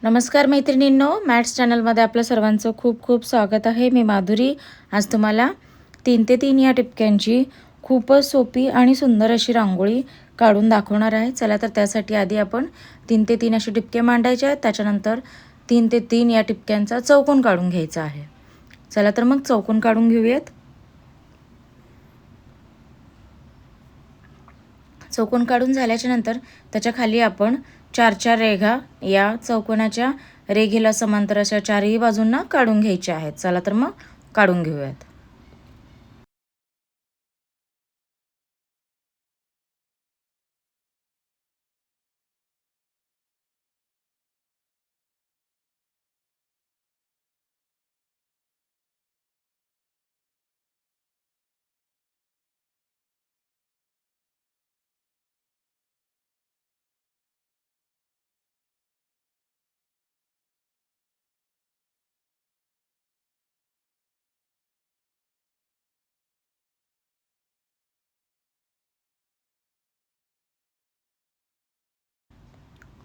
नमस्कार मैत्रिणींनो, मॅथ्स चॅनलमध्ये आपलं सर्वांचं खूप खूप स्वागत आहे. मी माधुरी आज तुम्हाला 3 ते 3 या टिपक्यांची खूपच सोपी आणि सुंदर अशी रांगोळी काढून दाखवणार आहे. चला तर त्यासाठी आधी आपण 3 ते 3 असे टिपके मांडायचे आहेत. त्याच्यानंतर 3 ते 3 या टिपक्यांचा चौकोन काढून घ्यायचा आहे. चला तर मग चौकोन काढून घेऊयात. चौकोन काढून झाल्याच्या नंतर त्याच्या खाली आपण 4 रेघा या चौकोनाच्या रेघेला समांतर अशा चारही बाजूंना काढून घ्यायच्या आहेत. चला तर मग काढून घेऊयात.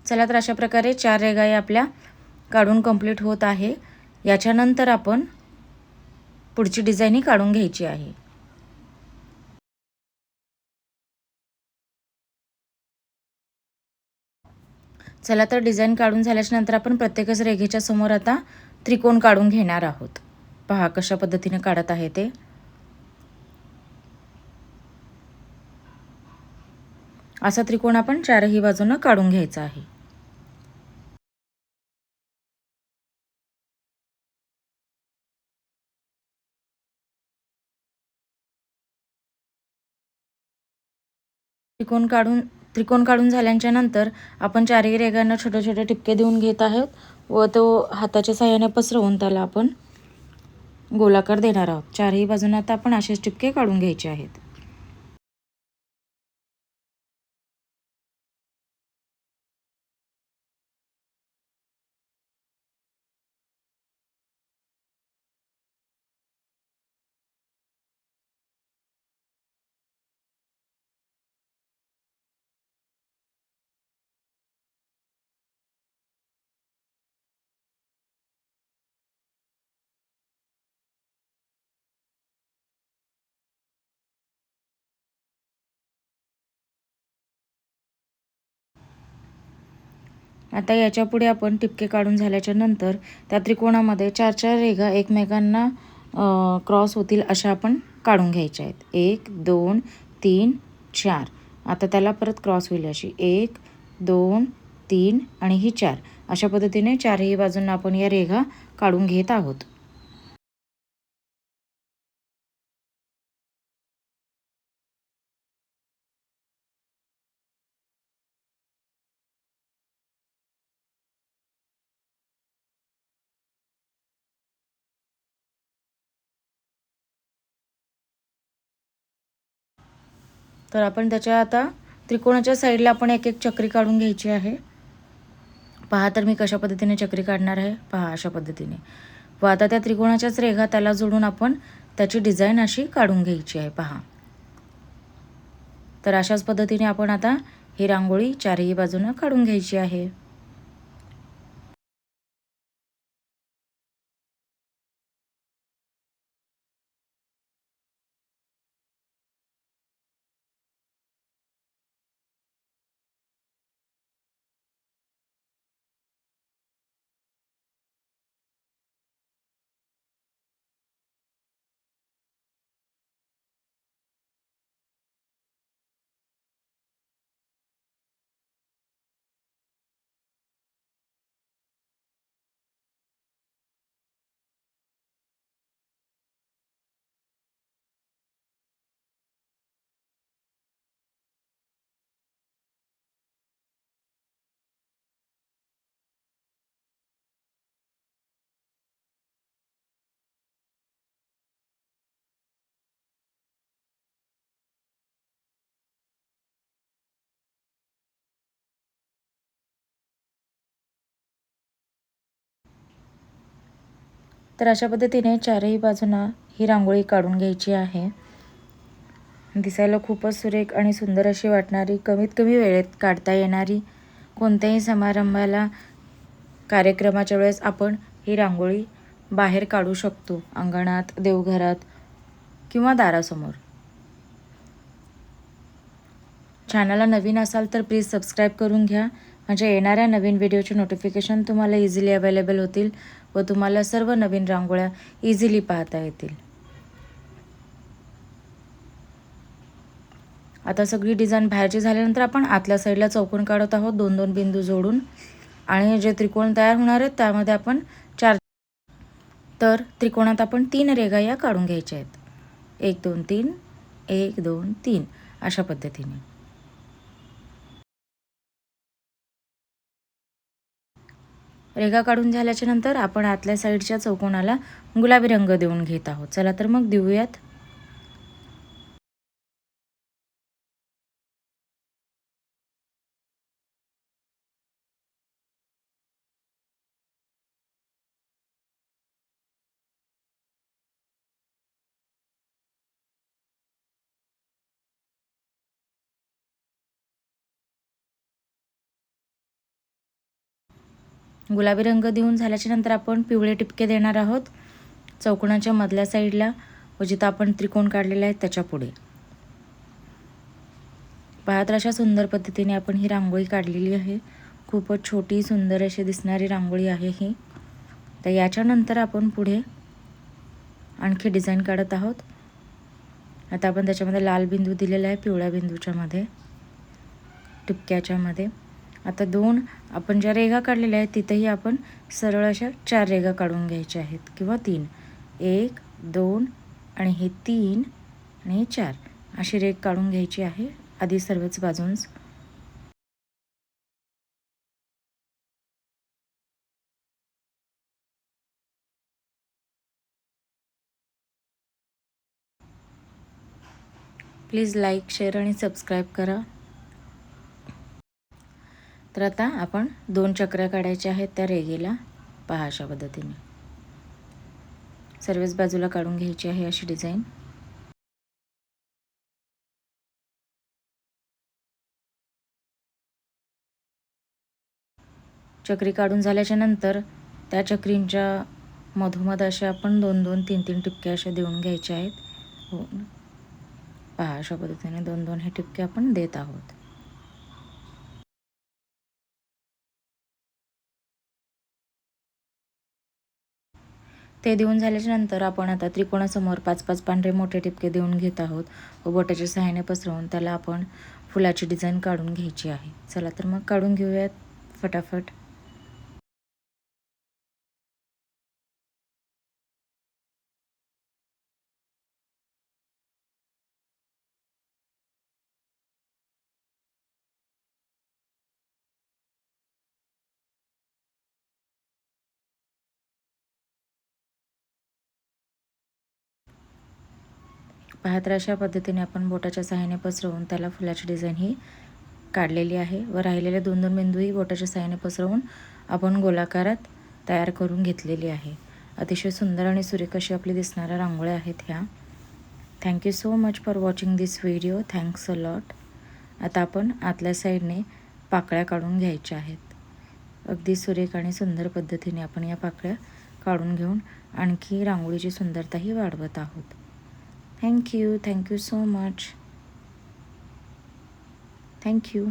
चला तर अशा प्रकारे 4 रेघा या आपल्या काढून कंप्लीट होत आहे. याच्यानंतर आपण पुढची डिझाईन काढून घ्यायची आहे. चला तर डिझाईन काढून झाल्याच्या नंतर आपण प्रत्येकच रेघेच्या समोर आता त्रिकोण काढून घेणार आहोत. पहा कशा पद्धतीने काढत आहे ते. असा त्रिकोण आपण चारही बाजूंना काढून घ्यायचा आहे. त्रिकोण काढून झाल्याच्या नंतर आपण चारही रेघांना छोटे छोटे टिपके देऊन घेत आहोत व तो हाताच्या सहाय्याने पसरवून त्याला आपण गोलाकार देणार आहोत. चारही बाजूंना आता आपण असेच टिपके काढून घ्यायचे आहेत. आता याच्या पुढे आपण टिपके काढून झाल्याच्या नंतर त्या त्रिकोणामध्ये 4 रेघा एकमेकांना क्रॉस होतील अशा आपण काढून घ्यायच्या आहेत. 1 2 3 4. आता त्याला परत क्रॉस होईल अशी 1 2 3 आणि ही 4. अशा पद्धतीने चारही बाजूंना आपण या रेघा काढून घेत आहोत. तर आपण त्याच्या आता त्रिकोणाच्या साईडला आपण एक एक चक्री काढून घ्यायची आहे. पहा तर मी कशा पद्धतीने चक्री काढणार आहे. पहा अशा पद्धतीने. व आता त्या त्रिकोणाच्याच रेघा त्याला जोडून आपण त्याची डिझाईन अशी काढून घ्यायची आहे. पहा तर अशाच पद्धतीने आपण आता ही रांगोळी चारही बाजूने काढून घ्यायची आहे. तर अशा पद्धतीने चारही बाजूंना ही रांगोळी काढून घ्यायची आहे. दिसायला खूपच सुरेख आणि सुंदर अशी वाटणारी, कमीत कमी वेळेत काढता येणारी, कोणत्याही समारंभाला कार्यक्रमाच्या वेळेस आपण ही रांगोळी बाहेर काढू शकतो, अंगणात, देवघरात किंवा दारासमोर. चॅनलला नवीन असाल तर प्लीज सबस्क्राईब करून घ्या, म्हणजे येणाऱ्या नवीन व्हिडिओचे नोटिफिकेशन तुम्हाला इझिली अवेलेबल होतील व तुम्हाला सर्व नवीन रांगोळ्या इझिली पाहता येतील. आता सगळी डिझाईन बाहेरची झाल्यानंतर आपण आतल्या साईडला चौकोन काढत आहोत 2-2 बिंदू जोडून, आणि जे त्रिकोण तयार होणार आहेत त्यामध्ये आपण 4 तर त्रिकोणात आपण 3 रेघा या काढून घ्यायच्या आहेत. 1 2 3 1 2 3 अशा पद्धतीने. रेघा काढून झाल्याच्या नंतर आपण आतल्या साईडच्या चौकोनाला गुलाबी रंग देऊन घेत आहोत. चला तर मग देऊयात. गुलाबी रंग देऊन झाल्याच्या नंतर आपण पिवळे टिपके देणार आहोत चौकोनाच्या मधल्या साईडला व जिथं आपण त्रिकोण काढलेले आहेत त्याच्या पुढे. पाहत अशा सुंदर पद्धतीने आपण ही रांगोळी काढलेली आहे. खूपच छोटी सुंदर अशी दिसणारी रांगोळी आहे ही. तर याच्यानंतर आपण पुढे आणखी डिझाईन काढत आहोत. आता आपण त्याच्यामध्ये लाल बिंदू दिलेला आहे पिवळ्या बिंदूच्या मध्ये, टिपक्याच्या मध्ये. आता 2 आपण ज्या रेघा काढलेल्या आहेत तिथेही आपण सरळ अशा 4 रेघा काढून घ्यायच्या आहेत किंवा 3. 1 2 आणि हे 3 आणि हे 4 अशी रेघ काढून घ्यायची आहे आधी सर्वच बाजूंस. प्लीज लाईक, शेअर आणि सबस्क्राईब करा. तर आता आपण 2 चक्रा काढायच्या आहेत त्या रेघेला. पहा अशा पद्धतीने सर्वच बाजूला काढून घ्यायची आहे अशी डिझाईन. चक्री काढून झाल्याच्या नंतर त्या चक्रींच्या मधोमध अशा आपण 2-2 3-3 टिपके अशा देऊन घ्यायचे आहेत. पहा अशा पद्धतीने 2-2 हे टिपके आपण देत आहोत. ते देऊन झाल्याच्या नंतर आपण आता त्रिकोणासमोर 5-5 पांढरे मोठे टिपके देऊन घेत आहोत व बोटाच्या सहाय्याने पसरवून त्याला आपण फुलाची डिझाईन काढून घ्यायची आहे. चला तर मग काढून घेऊयात फटाफट. पाहत अशा पद्धतीने आपण बोटाच्या सहाय्याने पसरवून त्याला फुलाची डिझाईन ही काढलेली आहे व राहिलेले 2-2 बिंदूही बोटाच्या सहाय्याने पसरवून आपण गोलाकारात तयार करून घेतलेली आहे. अतिशय सुंदर आणि सुरेख अशी आपली दिसणाऱ्या रांगोळ्या आहेत ह्या. Thank you so much for watching this video. Thanks a lot. आता आपण आतल्या साईडने पाकळ्या काढून घ्यायच्या आहेत. अगदी सुरेख आणि सुंदर पद्धतीने आपण या पाकळ्या काढून घेऊन आणखी रांगोळीची सुंदरताही वाढवत आहोत. Thank you so much. Thank you.